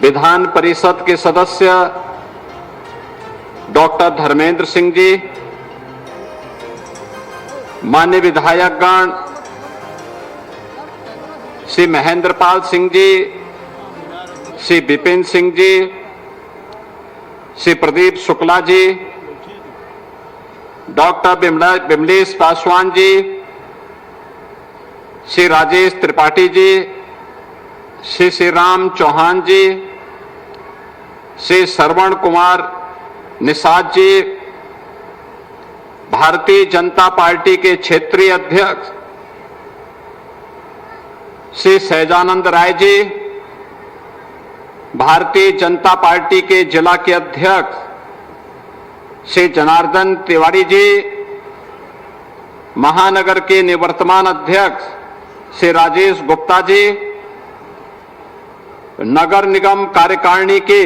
विधान परिषद के सदस्य डॉक्टर धर्मेंद्र सिंह जी, माननीय विधायकगण श्री महेंद्रपाल सिंह जी, श्री विपिन सिंह जी, श्री प्रदीप शुक्ला जी, डॉक्टर विमलेश पासवान जी, श्री राजेश त्रिपाठी जी, श्री श्री राम चौहान जी, श्री श्रवण कुमार निषाद जी, भारतीय जनता पार्टी के क्षेत्रीय अध्यक्ष श्री सहजानंद राय जी, भारतीय जनता पार्टी के जिला के अध्यक्ष श्री जनार्दन तिवारी जी, महानगर के निवर्तमान अध्यक्ष श्री राजेश गुप्ता जी, नगर निगम कार्यकारिणी के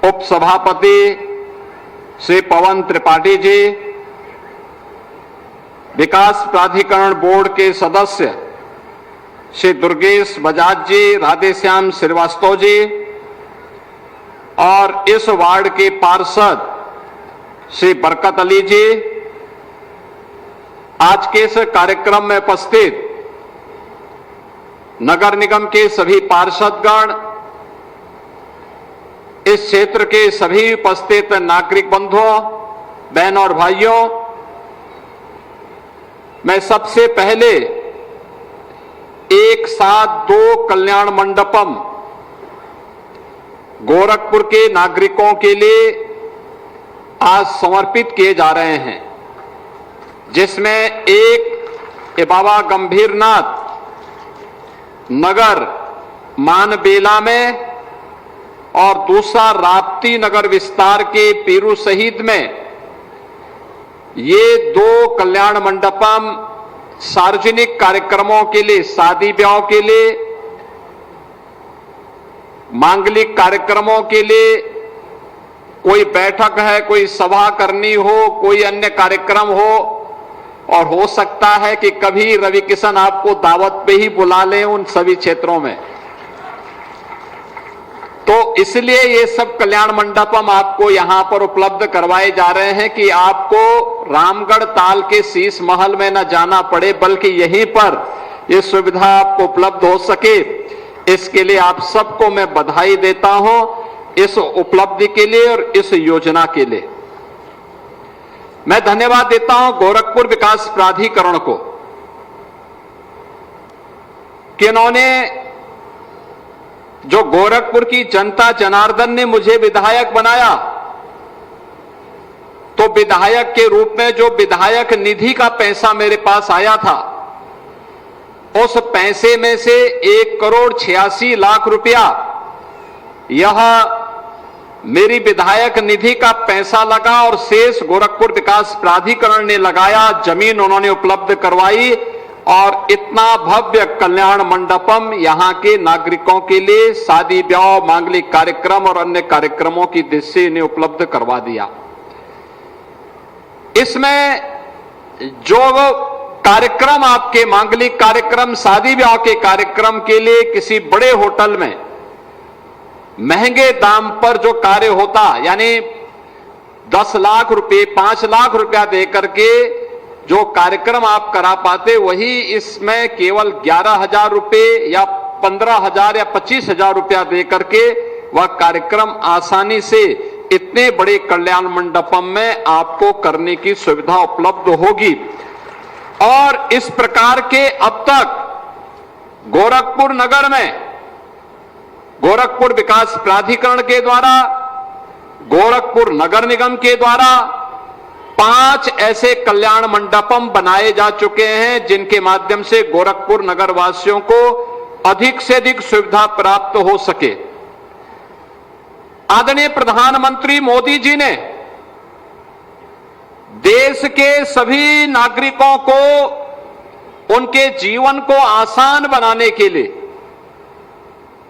उपसभापति श्री पवन त्रिपाठी जी, विकास प्राधिकरण बोर्ड के सदस्य श्री दुर्गेश बजाज जी, राधेश्याम श्रीवास्तव जी और इस वार्ड के पार्षद श्री बरकत अली जी, आज के इस कार्यक्रम में उपस्थित नगर निगम के सभी पार्षदगण, इस क्षेत्र के सभी उपस्थित नागरिक बंधुओं, बहनों और भाइयों, मैं सबसे पहले एक साथ 2 कल्याण मंडपम गोरखपुर के नागरिकों के लिए आज समर्पित किए जा रहे हैं, जिसमें एक बाबा गंभीरनाथ नगर मानबेला में और दूसरा राप्ती नगर विस्तार के पीरू शहीद में, ये 2 कल्याण मंडपम सार्वजनिक कार्यक्रमों के लिए, शादी ब्याह के लिए, मांगलिक कार्यक्रमों के लिए, कोई बैठक है, कोई सभा करनी हो, कोई अन्य कार्यक्रम हो, और हो सकता है कि कभी रवि किशन आपको दावत पे ही बुला लें उन सभी क्षेत्रों में। तो इसलिए ये सब कल्याण मंडपम आपको यहां पर उपलब्ध करवाए जा रहे हैं कि आपको रामगढ़ ताल के शीश महल में न जाना पड़े, बल्कि यहीं पर ये सुविधा आपको उपलब्ध हो सके। इसके लिए आप सबको मैं बधाई देता हूं, इस उपलब्धि के लिए और इस योजना के लिए मैं धन्यवाद देता हूं गोरखपुर विकास प्राधिकरण को कि इन्होंने, जो गोरखपुर की जनता जनार्दन ने मुझे विधायक बनाया, तो विधायक के रूप में जो विधायक निधि का पैसा मेरे पास आया था, उस पैसे में से 1,86,00,000 रुपया यह मेरी विधायक निधि का पैसा लगा और शेष गोरखपुर विकास प्राधिकरण ने लगाया, जमीन उन्होंने उपलब्ध करवाई और इतना भव्य कल्याण मंडपम यहां के नागरिकों के लिए शादी ब्याह, मांगलिक कार्यक्रम और अन्य कार्यक्रमों की दृष्टि ने उपलब्ध करवा दिया। इसमें जो कार्यक्रम आपके मांगलिक कार्यक्रम, शादी ब्याह के कार्यक्रम के लिए किसी बड़े होटल में महंगे दाम पर जो कार्य होता, यानी 10 लाख रुपए, 5 लाख रुपया देकर के जो कार्यक्रम आप करा पाते, वही इसमें केवल 11,000 रुपए या 15,000 या 25,000 रुपया देकर के वह कार्यक्रम आसानी से इतने बड़े कल्याण मंडपम में आपको करने की सुविधा उपलब्ध होगी। और इस प्रकार के अब तक गोरखपुर नगर में गोरखपुर विकास प्राधिकरण के द्वारा, गोरखपुर नगर निगम के द्वारा 5 ऐसे कल्याण मंडपम बनाए जा चुके हैं, जिनके माध्यम से गोरखपुर नगर वासियों को अधिक से अधिक सुविधा प्राप्त हो सके। आदरणीय प्रधानमंत्री मोदी जी ने देश के सभी नागरिकों को उनके जीवन को आसान बनाने के लिए,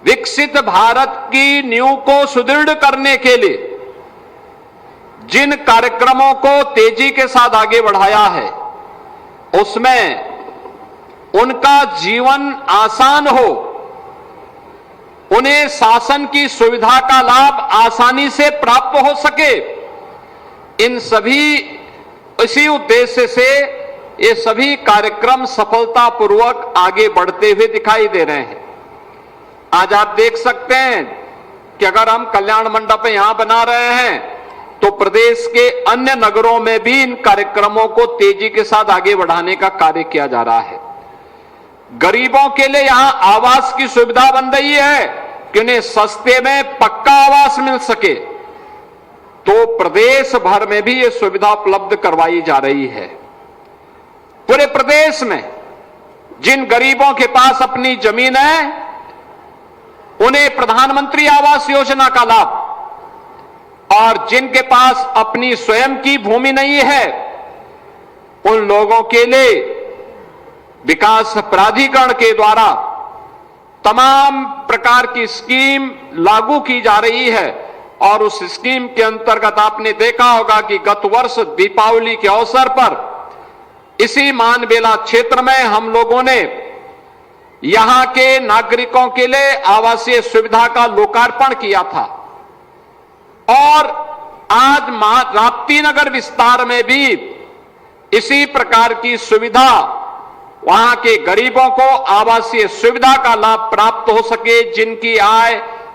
विकसित भारत की नींव को सुदृढ़ करने के लिए जिन कार्यक्रमों को तेजी के साथ आगे बढ़ाया है, उसमें उनका जीवन आसान हो, उन्हें शासन की सुविधा का लाभ आसानी से प्राप्त हो सके। इन सभी इसी उद्देश्य से ये सभी कार्यक्रम सफलतापूर्वक आगे बढ़ते हुए दिखाई दे रहे हैं। आज आप देख सकते हैं कि अगर हम कल्याण मंडप यहां बना रहे हैं तो प्रदेश के अन्य नगरों में भी इन कार्यक्रमों को तेजी के साथ आगे बढ़ाने का कार्य किया जा रहा है। गरीबों के लिए यहां आवास की सुविधा बन रही है कि उन्हें सस्ते में पक्का आवास मिल सके, तो प्रदेश भर में भी यह सुविधा उपलब्ध करवाई जा रही है। पूरे प्रदेश में जिन गरीबों के पास अपनी जमीन है उन्हें प्रधानमंत्री आवास योजना का लाभ, और जिनके पास अपनी स्वयं की भूमि नहीं है उन लोगों के लिए विकास प्राधिकरण के द्वारा तमाम प्रकार की स्कीम लागू की जा रही है। और उस स्कीम के अंतर्गत आपने देखा होगा कि गत वर्ष दीपावली के अवसर पर इसी मानबेला क्षेत्र में हम लोगों ने यहां के नागरिकों के लिए आवासीय सुविधा का लोकार्पण किया था। और आज राप्ती नगर विस्तार में भी इसी प्रकार की सुविधा वहां के गरीबों को आवासीय सुविधा का लाभ प्राप्त हो सके, जिनकी आय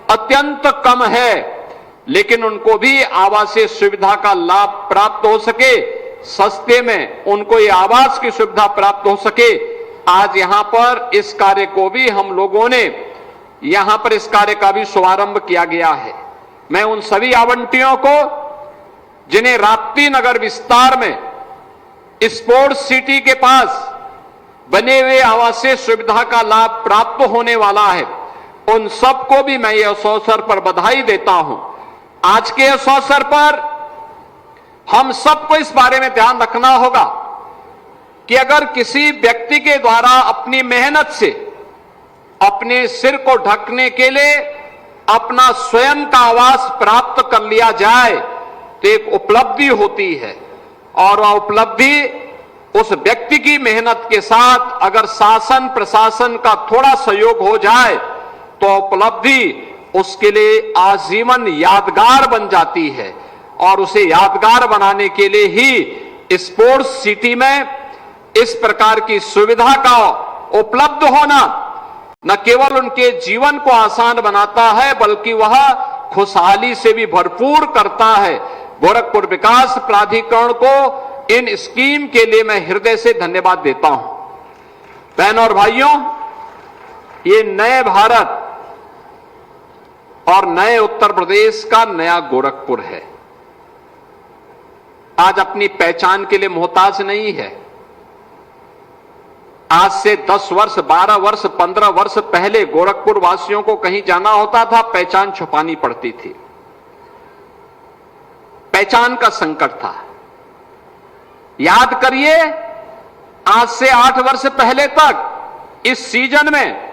अत्यंत कम है लेकिन उनको भी आवासीय सुविधा का लाभ प्राप्त हो सके, सस्ते में उनको ये आवास की सुविधा प्राप्त हो सके। आज यहां पर इस कार्य को भी हम लोगों ने यहां पर इस कार्य का भी शुभारंभ किया गया है। मैं उन सभी आवंटियों को जिन्हें राप्ती नगर विस्तार में स्पोर्ट्स सिटी के पास बने हुए आवासीय सुविधा का लाभ प्राप्त होने वाला है, उन सबको भी मैं इस अवसर पर बधाई देता हूं। आज के इस अवसर पर हम सबको इस बारे में ध्यान रखना होगा कि अगर किसी व्यक्ति के द्वारा अपनी मेहनत से अपने सिर को ढकने के लिए अपना स्वयं का आवास प्राप्त कर लिया जाए तो एक उपलब्धि होती है, और वह उपलब्धि उस व्यक्ति की मेहनत के साथ अगर शासन प्रशासन का थोड़ा सहयोग हो जाए तो उपलब्धि उसके लिए आजीवन यादगार बन जाती है। और उसे यादगार बनाने के लिए ही स्पोर्ट्स सिटी में इस प्रकार की सुविधा का उपलब्ध होना न केवल उनके जीवन को आसान बनाता है बल्कि वह खुशहाली से भी भरपूर करता है। गोरखपुर विकास प्राधिकरण को इन स्कीम के लिए मैं हृदय से धन्यवाद देता हूं। बहनों और भाइयों, ये नए भारत और नए उत्तर प्रदेश का नया गोरखपुर है। आज अपनी पहचान के लिए मोहताज नहीं है। आज से 10 वर्ष 12 वर्ष 15 वर्ष पहले गोरखपुर वासियों को कहीं जाना होता था, पहचान छुपानी पड़ती थी, पहचान का संकट था। याद करिए, आज से 8 वर्ष पहले तक इस सीजन में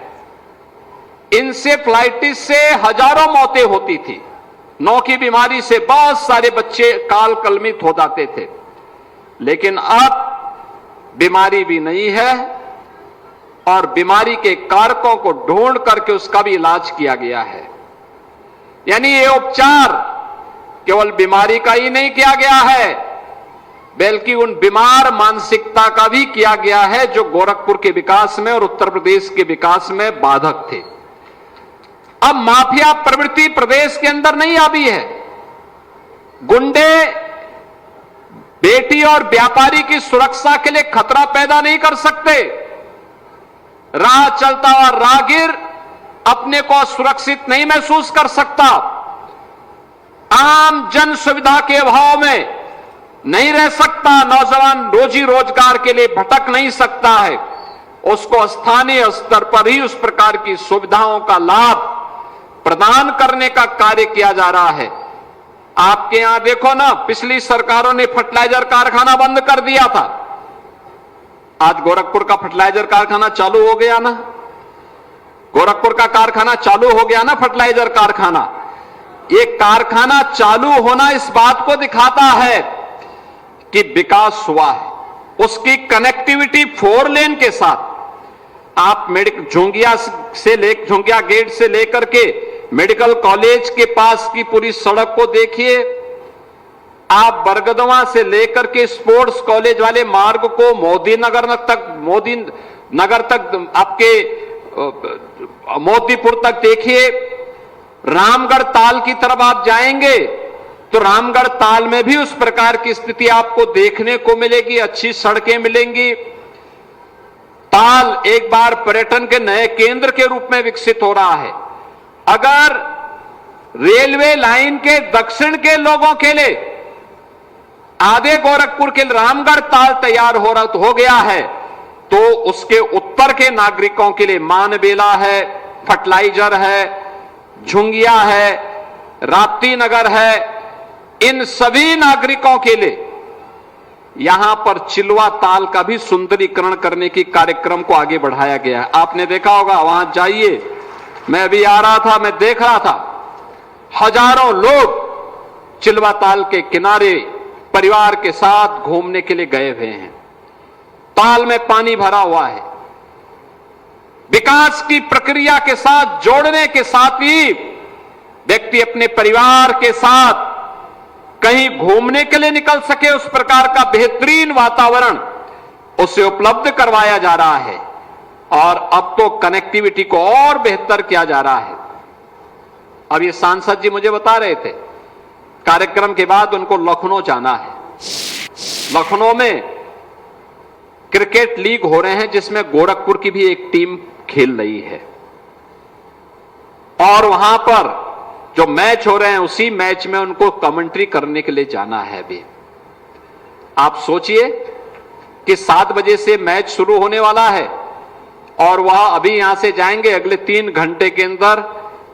इंसेफ्लाइटिस से हजारों मौतें होती थी। नौ की बीमारी से बहुत सारे बच्चे काल कलमित हो जाते थे, लेकिन अब बीमारी भी नहीं है और बीमारी के कारकों को ढूंढ करके उसका भी इलाज किया गया है। यानी ये उपचार केवल बीमारी का ही नहीं किया गया है बल्कि उन बीमार मानसिकता का भी किया गया है जो गोरखपुर के विकास में और उत्तर प्रदेश के विकास में बाधक थे। अब माफिया प्रवृत्ति प्रदेश के अंदर नहीं आई है। गुंडे बेटी और व्यापारी की सुरक्षा के लिए खतरा पैदा नहीं कर सकते। राह चलता हुआ राहगीर अपने को सुरक्षित नहीं महसूस कर सकता। आम जन सुविधा के अभाव में नहीं रह सकता। नौजवान रोजी रोजगार के लिए भटक नहीं सकता है। उसको स्थानीय स्तर पर ही उस प्रकार की सुविधाओं का लाभ प्रदान करने का कार्य किया जा रहा है। आपके यहां देखो ना, पिछली सरकारों ने फर्टिलाइजर कारखाना बंद कर दिया था। आज गोरखपुर का फर्टिलाइजर कारखाना चालू हो गया ना। गोरखपुर का कारखाना चालू हो गया ना, फर्टिलाइजर कारखाना। ये कारखाना चालू होना इस बात को दिखाता है कि विकास हुआ है। उसकी कनेक्टिविटी 4 लेन के साथ। आप झुंगिया गेट से लेकर के मेडिकल कॉलेज के पास की पूरी सड़क को देखिए। आप बरगदवा से लेकर के स्पोर्ट्स कॉलेज वाले मार्ग को मोदी नगर तक आपके मोतीपुर तक देखिए। रामगढ़ ताल की तरफ आप जाएंगे तो रामगढ़ ताल में भी उस प्रकार की स्थिति आपको देखने को मिलेगी, अच्छी सड़कें मिलेंगी। ताल एक बार पर्यटन के नए केंद्र के रूप में विकसित हो रहा है। अगर रेलवे लाइन के दक्षिण के लोगों के लिए आधे गोरखपुर के रामगढ़ ताल तैयार हो गया है, तो उसके उत्तर के नागरिकों के लिए मानबेला है, फर्टिलाइजर है, झुंगिया है, राप्ती नगर है, इन सभी नागरिकों के लिए यहां पर चिलवा ताल का भी सुंदरीकरण करने की कार्यक्रम को आगे बढ़ाया गया है। आपने देखा होगा, वहां जाइए, मैं अभी आ रहा था, मैं देख रहा था, हजारों लोग चिलवा ताल के किनारे परिवार के साथ घूमने के लिए गए हुए हैं। ताल में पानी भरा हुआ है। विकास की प्रक्रिया के साथ जोड़ने के साथ ही व्यक्ति अपने परिवार के साथ कहीं घूमने के लिए निकल सके, उस प्रकार का बेहतरीन वातावरण उसे उपलब्ध करवाया जा रहा है। और अब तो कनेक्टिविटी को और बेहतर किया जा रहा है। अब ये सांसद जी मुझे बता रहे थे, कार्यक्रम के बाद उनको लखनऊ जाना है। लखनऊ में क्रिकेट लीग हो रहे हैं, जिसमें गोरखपुर की भी एक टीम खेल रही है, और वहां पर जो मैच हो रहे हैं उसी मैच में उनको कमेंट्री करने के लिए जाना है। भी आप सोचिए कि 7 बजे से मैच शुरू होने वाला है और वह अभी यहां से जाएंगे, अगले 3 घंटे के अंदर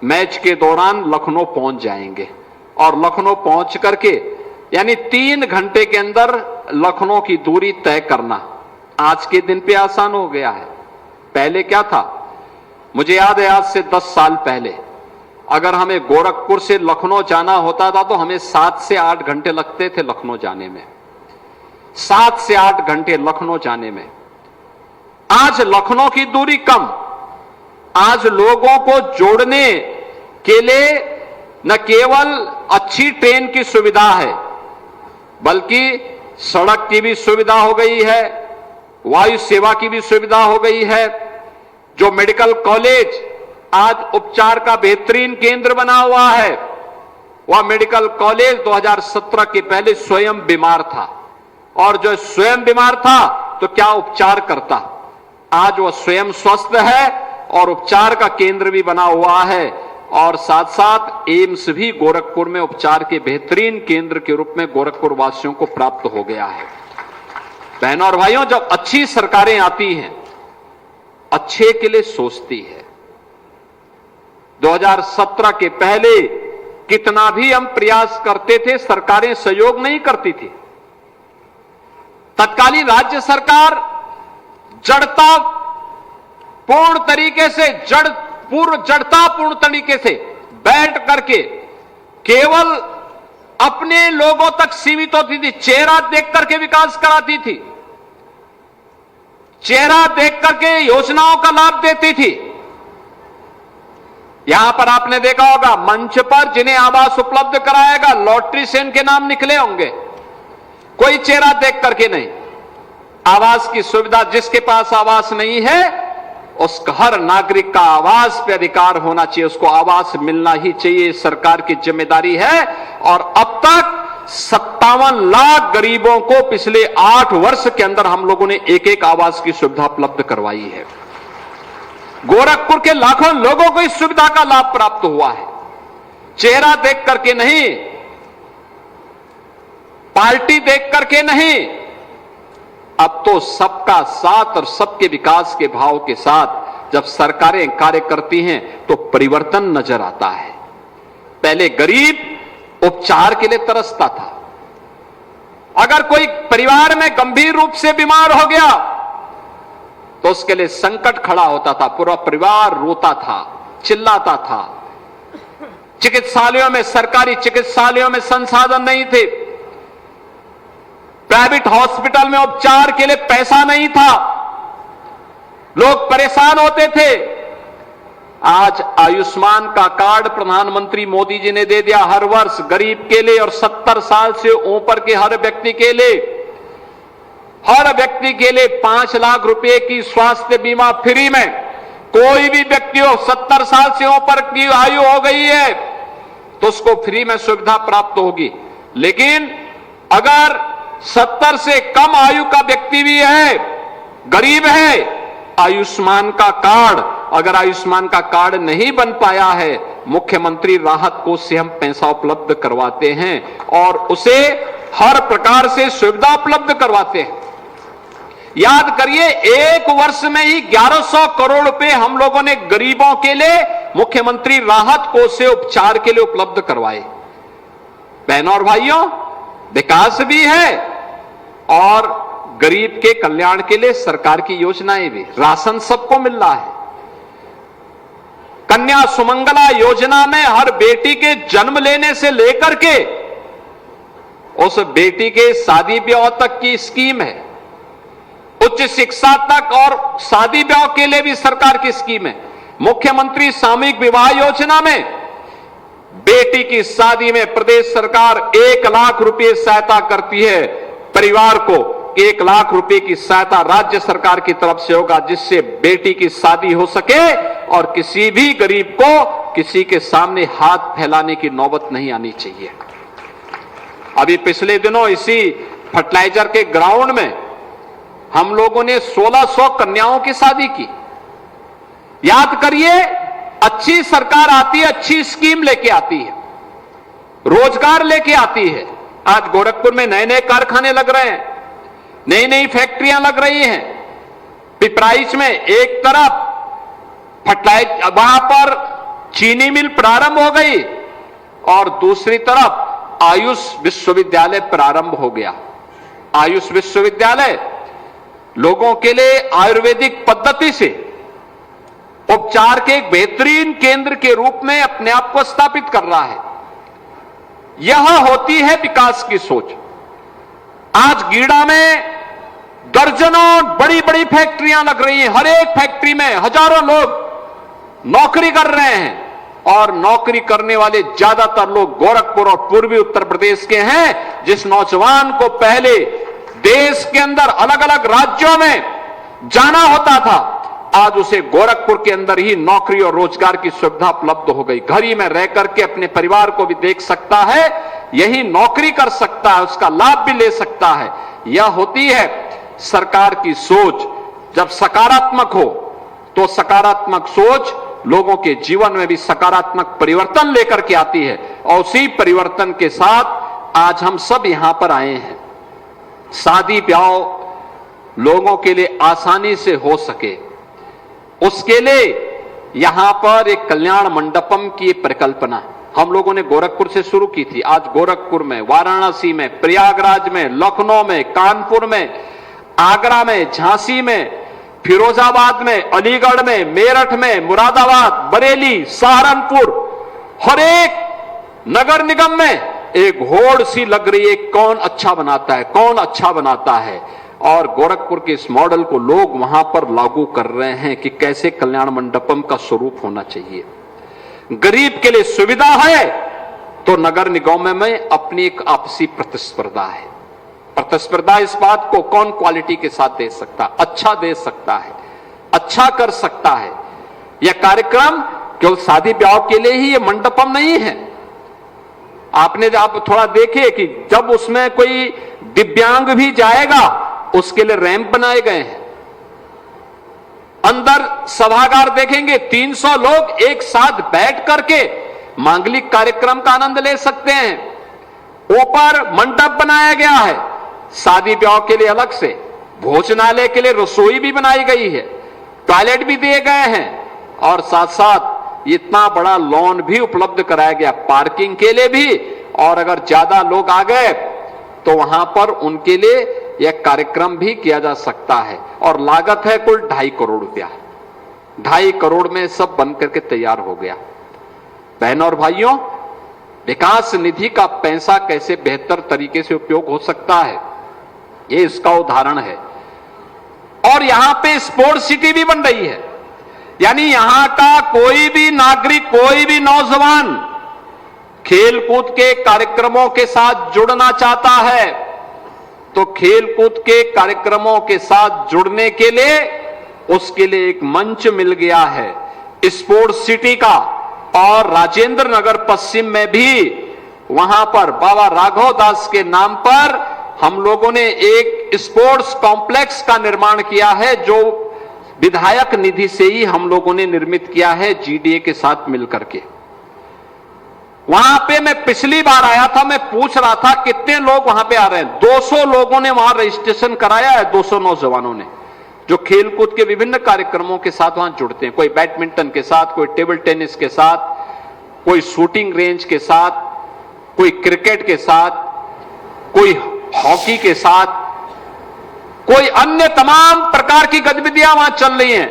मैच के दौरान लखनऊ पहुंच जाएंगे, और लखनऊ पहुंच करके यानी 3 घंटे के अंदर लखनऊ की दूरी तय करना आज के दिन पे आसान हो गया है। पहले क्या था, मुझे याद है, आज से 10 साल पहले अगर हमें गोरखपुर से लखनऊ जाना होता था तो हमें 7 से 8 घंटे लगते थे लखनऊ जाने में, 7 से 8 घंटे लखनऊ जाने में। आज लखनऊ की दूरी कम, आज लोगों को जोड़ने के लिए न केवल अच्छी ट्रेन की सुविधा है, बल्कि सड़क की भी सुविधा हो गई है, वायु सेवा की भी सुविधा हो गई है। जो मेडिकल कॉलेज आज उपचार का बेहतरीन केंद्र बना हुआ है, वह मेडिकल कॉलेज 2017 के पहले स्वयं बीमार था, और जो स्वयं बीमार था तो क्या उपचार करता। आज वह स्वयं स्वस्थ है और उपचार का केंद्र भी बना हुआ है, और साथ साथ एम्स भी गोरखपुर में उपचार के बेहतरीन केंद्र के रूप में गोरखपुर वासियों को प्राप्त हो गया है। बहनों और भाइयों, जब अच्छी सरकारें आती हैं, अच्छे के लिए सोचती है। 2017 के पहले कितना भी हम प्रयास करते थे, सरकारें सहयोग नहीं करती थी। तत्कालीन राज्य सरकार जड़ता पूर्ण तरीके से जड़तापूर्ण तरीके से बैठ करके केवल अपने लोगों तक सीमित होती थी, चेहरा देख करके विकास कराती थी, चेहरा देख करके योजनाओं का लाभ देती थी। यहां पर आपने देखा होगा, मंच पर जिन्हें आवास उपलब्ध कराएगा, लॉटरी से इनके नाम निकले होंगे, कोई चेहरा देख करके नहीं। आवास की सुविधा, जिसके पास आवास नहीं है उस हर नागरिक का आवास पे अधिकार होना चाहिए, उसको आवास मिलना ही चाहिए, सरकार की जिम्मेदारी है। और अब तक 57 लाख गरीबों को पिछले 8 वर्ष के अंदर हम लोगों ने एक आवास की सुविधा उपलब्ध करवाई है। गोरखपुर के लाखों लोगों को इस सुविधा का लाभ प्राप्त हुआ है, चेहरा देख करके नहीं, पार्टी देख करके नहीं। अब तो सबका साथ और सबके विकास के भाव के साथ जब सरकारें कार्य करती हैं तो परिवर्तन नजर आता है। पहले गरीब उपचार के लिए तरसता था, अगर कोई परिवार में गंभीर रूप से बीमार हो गया तो उसके लिए संकट खड़ा होता था, पूरा परिवार रोता था, चिल्लाता था। चिकित्सालयों में, सरकारी चिकित्सालयों में संसाधन नहीं थे, प्राइवेट हॉस्पिटल में उपचार के लिए पैसा नहीं था, लोग परेशान होते थे। आज आयुष्मान का कार्ड प्रधानमंत्री मोदी जी ने दे दिया हर वर्ष गरीब के लिए, और 70 साल से ऊपर के हर व्यक्ति के लिए 5 लाख रुपए की स्वास्थ्य बीमा फ्री में। कोई भी व्यक्ति हो, 70 साल से ऊपर की आयु हो गई है तो उसको फ्री में सुविधा प्राप्त होगी। लेकिन अगर 70 से कम आयु का व्यक्ति भी है, गरीब है, आयुष्मान का कार्ड, अगर आयुष्मान का कार्ड नहीं बन पाया है, मुख्यमंत्री राहत कोष से हम पैसा उपलब्ध करवाते हैं और उसे हर प्रकार से सुविधा उपलब्ध करवाते हैं। याद करिए, एक वर्ष में ही 1100 करोड़ रुपए हम लोगों ने गरीबों के लिए मुख्यमंत्री राहत कोष से उपचार के लिए उपलब्ध करवाए। बहनों और भाइयों, विकास भी है और गरीब के कल्याण के लिए सरकार की योजनाएं भी। राशन सबको मिल रहा है। कन्या सुमंगला योजना में हर बेटी के जन्म लेने से लेकर के उस बेटी के शादी ब्याह तक की स्कीम है। उच्च शिक्षा तक और शादी ब्याह के लिए भी सरकार की स्कीम है। मुख्यमंत्री सामूहिक विवाह योजना में बेटी की शादी में प्रदेश सरकार 1 लाख रुपए सहायता करती है। परिवार को 1 लाख रुपए की सहायता राज्य सरकार की तरफ से होगा, जिससे बेटी की शादी हो सके और किसी भी गरीब को किसी के सामने हाथ फैलाने की नौबत नहीं आनी चाहिए। अभी पिछले दिनों इसी फर्टिलाइजर के ग्राउंड में हम लोगों ने 1600 कन्याओं की शादी की। याद करिए, अच्छी सरकार आती है, अच्छी स्कीम लेके आती है, रोजगार लेके आती है। आज गोरखपुर में नए नए कारखाने लग रहे हैं, नई नई फैक्ट्रियां लग रही हैं। पिपराइच में एक तरफ फर्टिलाइजर, वहां पर चीनी मिल प्रारंभ हो गई और दूसरी तरफ आयुष विश्वविद्यालय प्रारंभ हो गया। आयुष विश्वविद्यालय लोगों के लिए आयुर्वेदिक पद्धति से उपचार के एक बेहतरीन केंद्र के रूप में अपने आप को स्थापित कर रहा है। यह होती है विकास की सोच। आज गीड़ा में दर्जनों बड़ी बड़ी फैक्ट्रियां लग रही हैं। हर एक फैक्ट्री में हजारों लोग नौकरी कर रहे हैं और नौकरी करने वाले ज्यादातर लोग गोरखपुर और पूर्वी उत्तर प्रदेश के हैं। जिस नौजवान को पहले देश के अंदर अलग अलग राज्यों में जाना होता था, आज उसे गोरखपुर के अंदर ही नौकरी और रोजगार की सुविधा उपलब्ध हो गई। घर ही में रह करके अपने परिवार को भी देख सकता है, यही नौकरी कर सकता है, उसका लाभ भी ले सकता है। यह होती है सरकार की सोच। जब सकारात्मक हो तो सकारात्मक सोच लोगों के जीवन में भी सकारात्मक परिवर्तन लेकर के आती है और उसी परिवर्तन के साथ आज हम सब यहां पर आए हैं। शादी ब्याह लोगों के लिए आसानी से हो सके, उसके लिए यहां पर एक कल्याण मंडपम की परिकल्पना हम लोगों ने गोरखपुर से शुरू की थी। आज गोरखपुर में, वाराणसी में, प्रयागराज में, लखनऊ में, कानपुर में, आगरा में, झांसी में, फिरोजाबाद में, अलीगढ़ में, मेरठ में, मुरादाबाद, बरेली, सहारनपुर, हर एक नगर निगम में एक होड़ सी लग रही है, कौन अच्छा बनाता है, कौन अच्छा बनाता है। और गोरखपुर के इस मॉडल को लोग वहां पर लागू कर रहे हैं कि कैसे कल्याण मंडपम का स्वरूप होना चाहिए। गरीब के लिए सुविधा है तो नगर निगम में अपनी एक आपसी प्रतिस्पर्धा है। प्रतिस्पर्धा इस बात को कौन क्वालिटी के साथ दे सकता, अच्छा दे सकता है, अच्छा कर सकता है। यह कार्यक्रम केवल शादी ब्याह के लिए ही, यह मंडपम नहीं है। आपने आप थोड़ा देखे कि जब उसमें कोई दिव्यांग भी जाएगा उसके लिए रैंप बनाए गए हैं। अंदर सभागार देखेंगे, 300 लोग एक साथ बैठ करके मांगलिक कार्यक्रम का आनंद ले सकते हैं। ऊपर मंडप बनाया गया है, शादी ब्याह के लिए अलग से, भोजनालय के लिए रसोई भी बनाई गई है, टॉयलेट भी दिए गए हैं और साथ साथ इतना बड़ा लॉन भी उपलब्ध कराया गया पार्किंग के लिए भी। और अगर ज्यादा लोग आ गए तो वहां पर उनके लिए यह कार्यक्रम भी किया जा सकता है। और लागत है कुल 2.5 करोड़ रुपया। 2.5 करोड़ में सब बन करके तैयार हो गया। बहनों और भाइयों, विकास निधि का पैसा कैसे बेहतर तरीके से उपयोग हो सकता है, ये इसका उदाहरण है। और यहां पे स्पोर्ट्स सिटी भी बन रही है। यानी यहां का कोई भी नागरिक, कोई भी नौजवान खेलकूद के कार्यक्रमों के साथ जुड़ना चाहता है तो खेलकूद के कार्यक्रमों के साथ जुड़ने के लिए उसके लिए एक मंच मिल गया है स्पोर्ट्स सिटी का। और राजेंद्र नगर पश्चिम में भी वहां पर बाबा राघव दास के नाम पर हम लोगों ने एक स्पोर्ट्स कॉम्प्लेक्स का निर्माण किया है, जो विधायक निधि से ही हम लोगों ने निर्मित किया है जीडीए के साथ मिलकर के। वहां पे मैं पिछली बार आया था, मैं पूछ रहा था कितने लोग वहां पे आ रहे हैं। 200 लोगों ने वहां रजिस्ट्रेशन कराया है, 200 नौजवानों ने, जो खेलकूद के विभिन्न कार्यक्रमों के साथ वहां जुड़ते हैं। कोई बैडमिंटन के साथ, कोई टेबल टेनिस के साथ, कोई शूटिंग रेंज के साथ, कोई क्रिकेट के साथ, कोई हॉकी के साथ, कोई अन्य तमाम प्रकार की गतिविधियां वहां चल रही हैं।